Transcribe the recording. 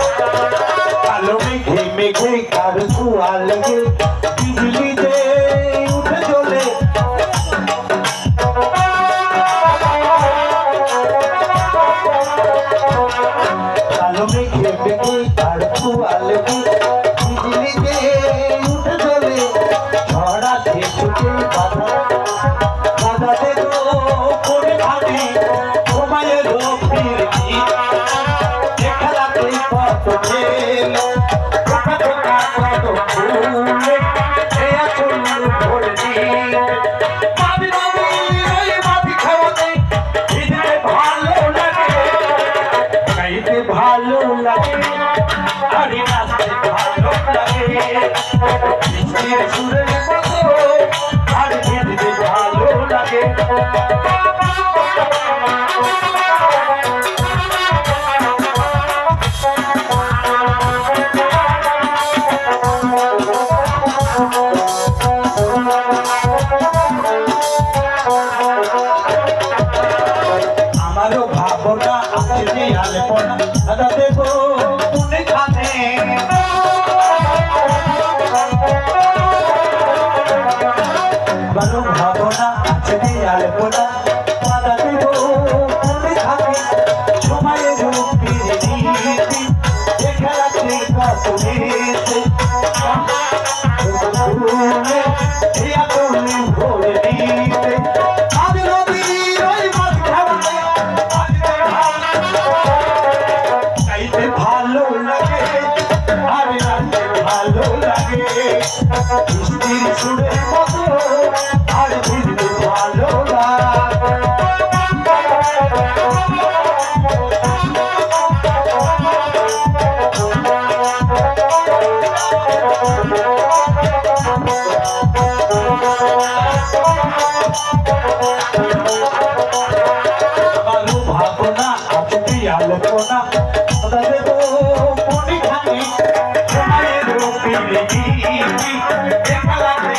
कालो मेघे मेघे कार धुआ लगे बिजली दे उठ जोले कालो मेघे मेघे कार धुआ लगे बिजली दे उठ जोले झड़ा से छुटे बाधा बाधा दे दो कोने भागे घुमाए लो फिर की देखला कोई बात खेलो ভালো লাগে আরে নাচতে ভালো লাগে বৃষ্টির সুরের মতো আর খেতে ভালো লাগে আমারও ভাবনা আছে যে আলেপনা দাদা দেব কোনে খানে আমারও ভাবনা আছে যে আলেপনা দাদা দেব কোনে খানে সময়ের ফিরে দিতে দেখা রাখতে কত দিতে এই আতলে ভরে দিতে ভালো লাগে আরে নাচতে ভালো লাগে বৃষ্টির সুরের মতো আর ভিড়তে ভালো লাগে ভালো ভাবনা আজকে আলোচনা দেব কোনে খানে সময়ের ফিরে দিতে দেখা লাগে